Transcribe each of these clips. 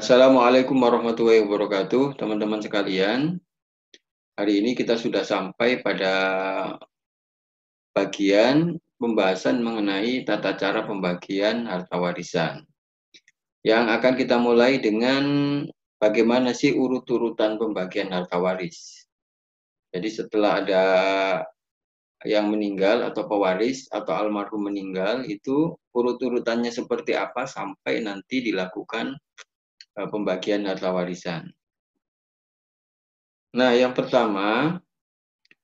Assalamualaikum warahmatullahi wabarakatuh, teman-teman sekalian. Hari ini kita sudah sampai pada bagian pembahasan mengenai tata cara pembagian harta warisan. Yang akan kita mulai dengan bagaimana sih urut-urutan pembagian harta waris. Jadi setelah ada yang meninggal atau pewaris atau almarhum meninggal, itu urut-urutannya seperti apa sampai nanti dilakukan pembagian harta warisan. Nah, yang pertama,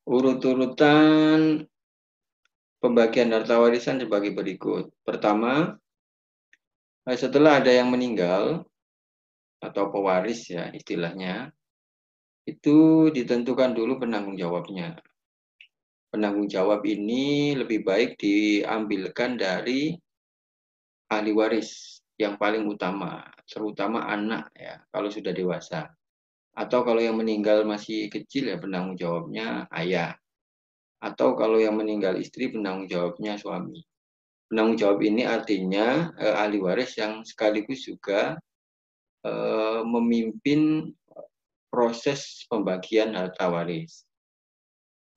urut-urutan pembagian harta warisan sebagai berikut. Pertama, setelah ada yang meninggal atau pewaris ya istilahnya, itu ditentukan dulu penanggung jawabnya. Penanggung jawab ini lebih baik diambilkan dari ahli waris yang paling utama, terutama anak ya kalau sudah dewasa. Atau kalau yang meninggal masih kecil ya penanggung jawabnya ayah. Atau kalau yang meninggal istri penanggung jawabnya suami. Penanggung jawab ini artinya ahli waris yang sekaligus juga memimpin proses pembagian harta waris.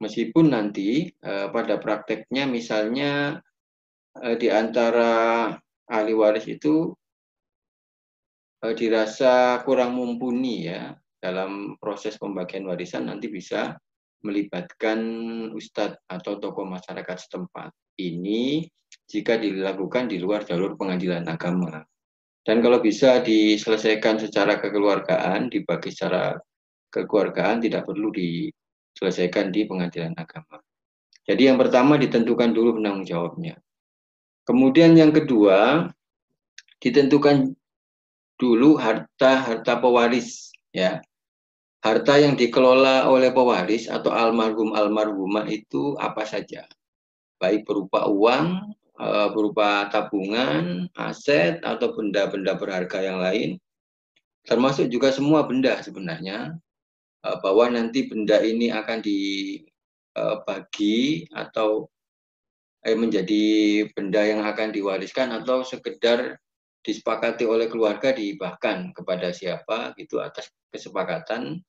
Meskipun nanti pada prakteknya misalnya di antara ahli waris itu dirasa kurang mumpuni ya dalam proses pembagian warisan, nanti bisa melibatkan ustadz atau tokoh masyarakat setempat. Ini jika dilakukan di luar jalur pengadilan agama. Dan kalau bisa diselesaikan secara kekeluargaan, dibagi secara kekeluargaan, tidak perlu diselesaikan di pengadilan agama. Jadi yang pertama ditentukan dulu penanggung jawabnya. Kemudian yang kedua, ditentukan dulu harta pewaris ya. Harta yang dikelola oleh pewaris atau almarhum-almarhumah itu apa saja. Baik berupa uang, berupa tabungan, aset, atau benda-benda berharga yang lain, termasuk juga semua benda sebenarnya, bahwa nanti benda ini akan dibagi atau menjadi benda yang akan diwariskan atau sekedar disepakati oleh keluarga dihibahkan kepada siapa gitu atas kesepakatan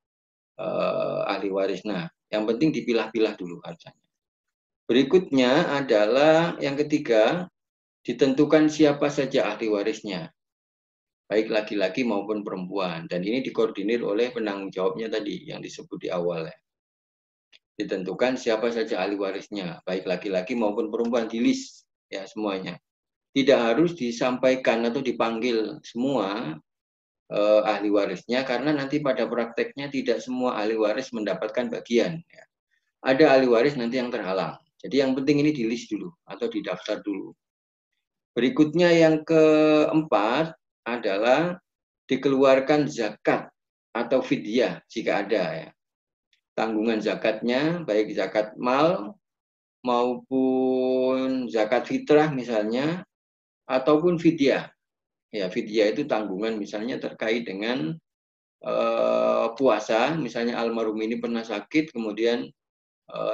ahli waris. Nah, yang penting dipilah-pilah dulu hartanya. Berikutnya adalah yang ketiga, ditentukan siapa saja ahli warisnya, baik laki-laki maupun perempuan. Dan ini dikoordinir oleh penanggung jawabnya tadi yang disebut di awal. Ditentukan siapa saja ahli warisnya, baik laki-laki maupun perempuan, di list ya semuanya. Tidak harus disampaikan atau dipanggil semua ahli warisnya, karena nanti pada prakteknya tidak semua ahli waris mendapatkan bagian. Ya. Ada ahli waris nanti yang terhalang. Jadi yang penting ini di list dulu atau didaftar dulu. Berikutnya yang keempat adalah dikeluarkan zakat atau fidyah jika ada ya. Tanggungan zakatnya baik zakat mal maupun zakat fitrah misalnya ataupun fidyah. Ya, fidyah itu tanggungan misalnya terkait dengan puasa, misalnya almarhum ini pernah sakit kemudian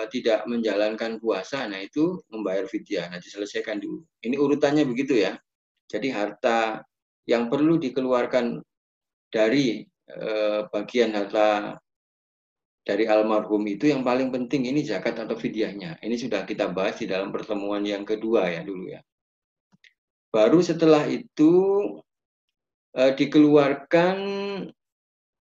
tidak menjalankan puasa, nah itu membayar fidyah. Nah, diselesaikan dulu. Ini urutannya begitu ya. Jadi harta yang perlu dikeluarkan dari bagian harta dari almarhum itu yang paling penting ini zakat atau fidyahnya. Ini sudah kita bahas di dalam pertemuan yang kedua ya dulu ya. Baru setelah itu dikeluarkan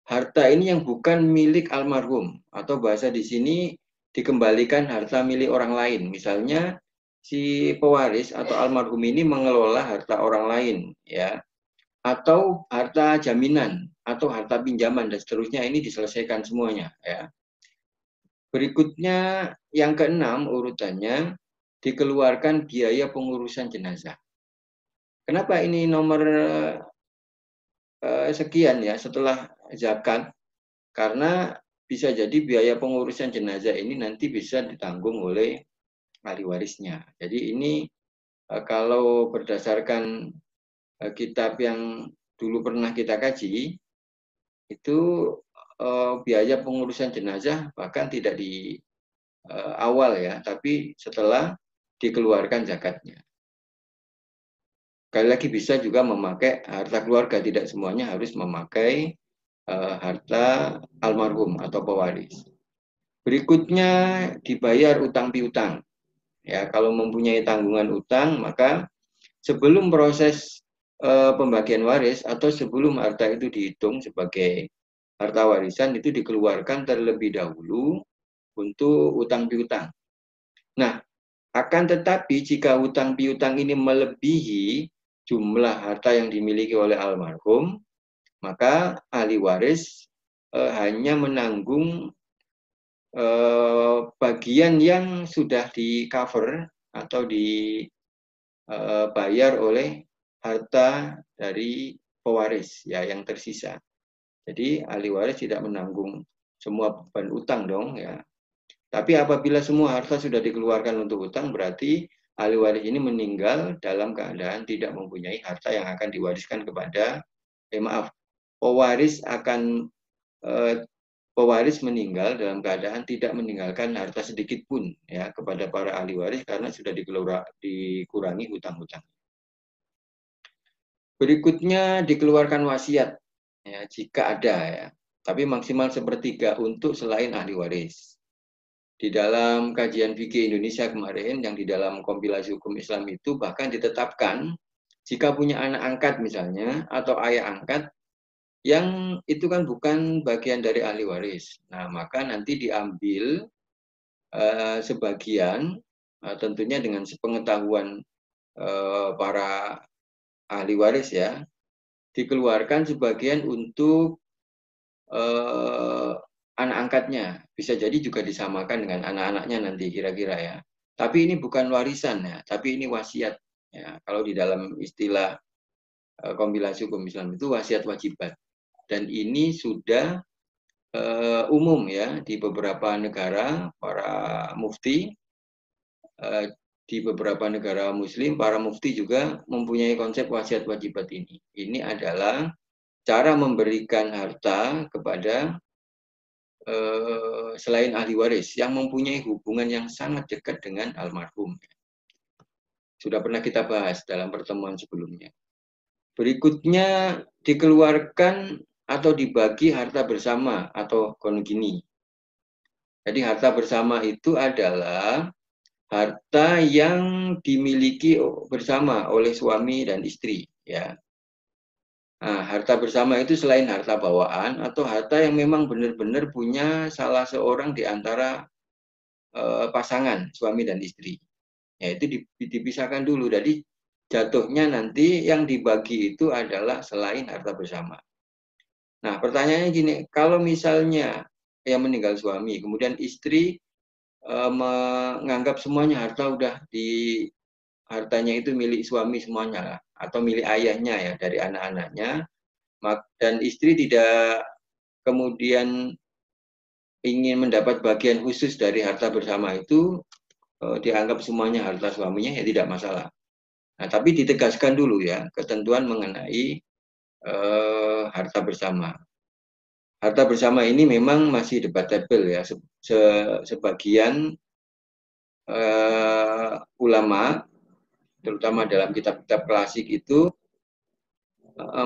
harta ini yang bukan milik almarhum, atau bahasa di sini dikembalikan harta milik orang lain. Misalnya si pewaris atau almarhum ini mengelola harta orang lain ya, atau harta jaminan atau harta pinjaman dan seterusnya, ini diselesaikan semuanya ya. Berikutnya yang keenam urutannya dikeluarkan biaya pengurusan jenazah. Kenapa ini nomor sekian ya setelah zakat? Karena bisa jadi biaya pengurusan jenazah ini nanti bisa ditanggung oleh ahli warisnya. Jadi ini kalau berdasarkan kitab yang dulu pernah kita kaji, itu biaya pengurusan jenazah bahkan tidak di awal ya, tapi setelah dikeluarkan zakatnya. Sekali lagi bisa juga memakai harta keluarga, tidak semuanya harus memakai harta almarhum atau pewaris. Berikutnya dibayar utang piutang. Ya, kalau mempunyai tanggungan utang, maka sebelum proses pembagian waris atau sebelum harta itu dihitung sebagai harta warisan itu dikeluarkan terlebih dahulu untuk utang piutang. Nah, akan tetapi jika utang piutang ini melebihi jumlah harta yang dimiliki oleh almarhum, maka ahli waris hanya menanggung bagian yang sudah di cover atau dibayar oleh harta dari pewaris ya yang tersisa. Jadi ahli waris tidak menanggung semua beban utang dong ya. Tapi apabila semua harta sudah dikeluarkan untuk utang, berarti ahli waris ini meninggal dalam keadaan tidak mempunyai harta yang akan diwariskan kepada, pewaris akan pewaris meninggal dalam keadaan tidak meninggalkan harta sedikit pun ya kepada para ahli waris karena sudah dikurangi hutang-hutang. Berikutnya dikeluarkan wasiat ya jika ada ya, tapi maksimal sepertiga untuk selain ahli waris. Di dalam kajian fikih Indonesia kemarin yang di dalam kompilasi hukum Islam itu bahkan ditetapkan jika punya anak angkat misalnya atau ayah angkat yang itu kan bukan bagian dari ahli waris. Nah, maka nanti diambil sebagian tentunya dengan sepengetahuan para ahli waris ya, dikeluarkan sebagian untuk anak angkatnya. Bisa jadi juga disamakan dengan anak-anaknya nanti kira-kira ya. Tapi ini bukan warisan ya, tapi ini wasiat. Ya, kalau di dalam istilah kompilasi hukum Islam itu wasiat wajibat. Dan ini sudah umum ya di beberapa negara para mufti, di beberapa negara muslim para mufti juga mempunyai konsep wasiat wajibat ini. Ini adalah cara memberikan harta kepada selain ahli waris yang mempunyai hubungan yang sangat dekat dengan almarhum. Sudah pernah kita bahas dalam pertemuan sebelumnya. Berikutnya dikeluarkan atau dibagi harta bersama atau kongini. Jadi harta bersama itu adalah harta yang dimiliki bersama oleh suami dan istri. Ya. Nah, harta bersama itu selain harta bawaan atau harta yang memang benar-benar punya salah seorang di antara pasangan suami dan istri. Ya, itu dipisahkan dulu. Jadi jatuhnya nanti yang dibagi itu adalah selain harta bersama. Nah, pertanyaannya gini, kalau misalnya yang meninggal suami, kemudian istri menganggap semuanya harta udah di hartanya itu milik suami semuanya atau milik ayahnya ya dari anak-anaknya, dan istri tidak kemudian ingin mendapat bagian khusus dari harta bersama itu, dianggap semuanya harta suaminya ya tidak masalah. Nah, tapi ditegaskan dulu ya ketentuan mengenai harta bersama. Harta bersama ini memang masih debatable ya. Sebagian ulama, terutama dalam kitab-kitab klasik itu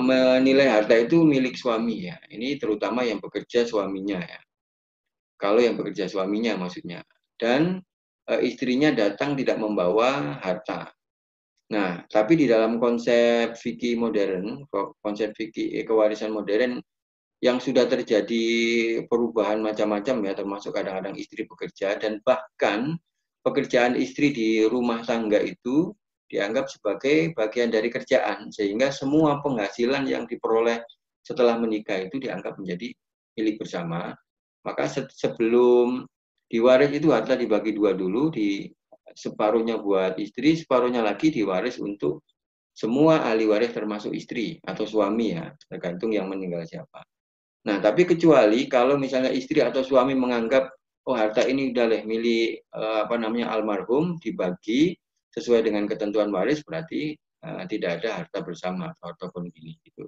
menilai harta itu milik suami ya. Ini terutama yang bekerja suaminya ya. Kalau yang bekerja suaminya maksudnya. Dan istrinya datang tidak membawa harta. Nah, tapi di dalam konsep fikih modern, konsep fikih kewarisan modern yang sudah terjadi perubahan macam-macam ya, termasuk kadang-kadang istri bekerja dan bahkan pekerjaan istri di rumah tangga itu dianggap sebagai bagian dari kerjaan, sehingga semua penghasilan yang diperoleh setelah menikah itu dianggap menjadi milik bersama. Maka sebelum diwaris itu harta dibagi dua dulu, di separuhnya buat istri, separuhnya lagi diwaris untuk semua ahli waris termasuk istri atau suami ya, tergantung yang meninggal siapa. Nah, tapi kecuali kalau misalnya istri atau suami menganggap oh harta ini udah milik almarhum dibagi sesuai dengan ketentuan waris, berarti tidak ada harta bersama ataupun gini gitu.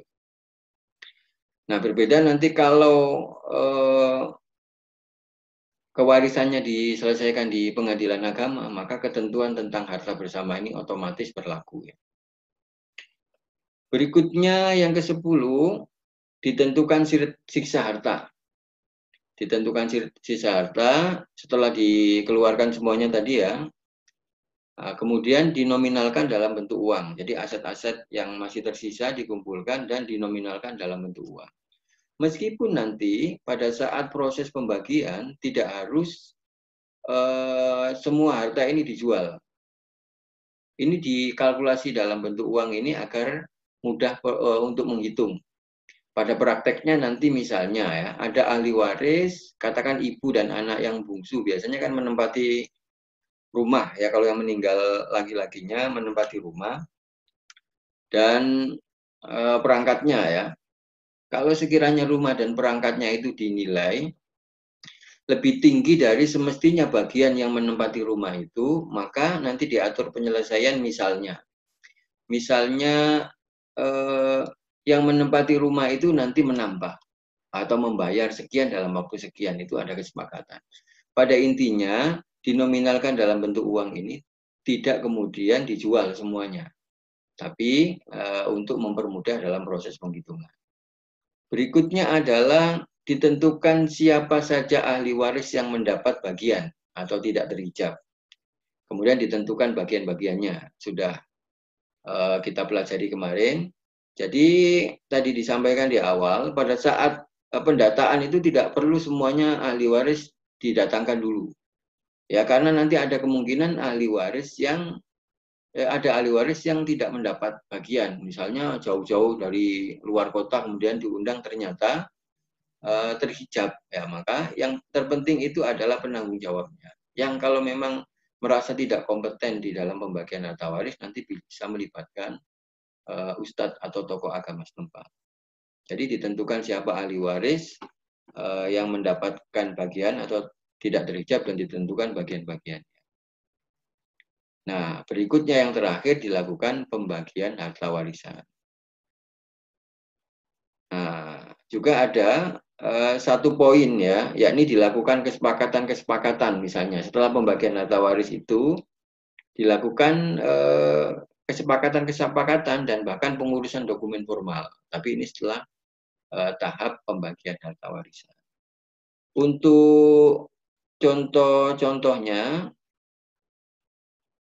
Nah, berbeda nanti kalau kewarisannya diselesaikan di pengadilan agama, maka ketentuan tentang harta bersama ini otomatis berlaku ya. Berikutnya yang ke-10, ditentukan sisa harta. Ditentukan sisa harta setelah dikeluarkan semuanya tadi ya. Kemudian dinominalkan dalam bentuk uang. Jadi aset-aset yang masih tersisa dikumpulkan dan dinominalkan dalam bentuk uang. Meskipun nanti pada saat proses pembagian tidak harus semua harta ini dijual. Ini dikalkulasi dalam bentuk uang ini agar mudah untuk menghitung. Pada prakteknya nanti misalnya ya, ada ahli waris, katakan ibu dan anak yang bungsu, biasanya kan menempati rumah ya, kalau yang meninggal laki-lakinya menempati rumah, dan perangkatnya ya. Kalau sekiranya rumah dan perangkatnya itu dinilai lebih tinggi dari semestinya bagian yang menempati rumah itu, maka nanti diatur penyelesaian misalnya. Misalnya yang menempati rumah itu nanti menambah atau membayar sekian dalam waktu sekian, itu ada kesepakatan. Pada intinya, dinominalkan dalam bentuk uang ini tidak kemudian dijual semuanya, tapi untuk mempermudah dalam proses penghitungan. Berikutnya adalah ditentukan siapa saja ahli waris yang mendapat bagian atau tidak terhijab. Kemudian ditentukan bagian-bagiannya. Sudah kita pelajari kemarin. Jadi tadi disampaikan di awal, pada saat pendataan itu tidak perlu semuanya ahli waris didatangkan dulu. Ya, karena nanti ada kemungkinan ahli waris yang ada ahli waris yang tidak mendapat bagian. Misalnya jauh-jauh dari luar kota kemudian diundang ternyata terhijab. Ya, maka yang terpenting itu adalah penanggung jawabnya. Yang kalau memang merasa tidak kompeten di dalam pembagian harta waris nanti bisa melibatkan ustadz atau tokoh agama setempat. Jadi ditentukan siapa ahli waris yang mendapatkan bagian atau tidak terhijab dan ditentukan bagian-bagiannya. Nah, berikutnya yang terakhir dilakukan pembagian harta warisan. Nah, juga ada satu poin ya, yakni dilakukan kesepakatan-kesepakatan misalnya. Setelah pembagian harta waris itu dilakukan kesepakatan-kesepakatan dan bahkan pengurusan dokumen formal. Tapi ini setelah tahap pembagian harta warisan. Untuk contoh-contohnya,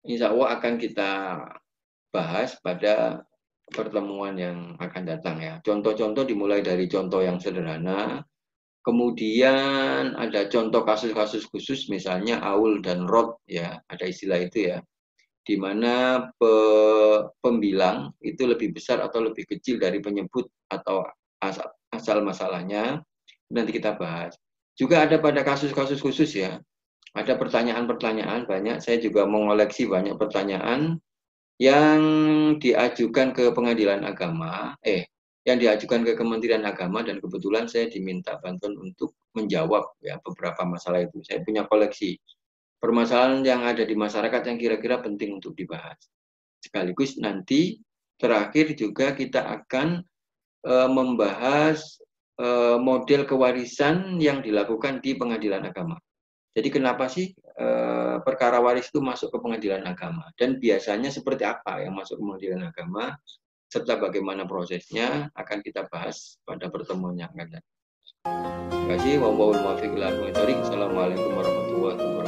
insya Allah akan kita bahas pada pertemuan yang akan datang ya. Contoh-contoh dimulai dari contoh yang sederhana, kemudian ada contoh kasus-kasus khusus, misalnya aul dan rod ya, ada istilah itu ya, di mana pembilang itu lebih besar atau lebih kecil dari penyebut atau asal masalahnya, nanti kita bahas. Juga ada pada kasus-kasus khusus ya, ada pertanyaan-pertanyaan banyak, saya juga mengoleksi banyak pertanyaan yang diajukan ke pengadilan agama, yang diajukan ke Kementerian Agama, dan kebetulan saya diminta bantuan untuk menjawab ya beberapa masalah itu. Saya punya koleksi permasalahan yang ada di masyarakat yang kira-kira penting untuk dibahas. Sekaligus nanti terakhir juga kita akan membahas model kewarisan yang dilakukan di pengadilan agama. Jadi kenapa sih perkara waris itu masuk ke pengadilan agama? Dan biasanya seperti apa yang masuk ke pengadilan agama? Serta bagaimana prosesnya akan kita bahas pada pertemuan yang akan datang. Terima kasih. Assalamualaikum warahmatullahi wabarakatuh.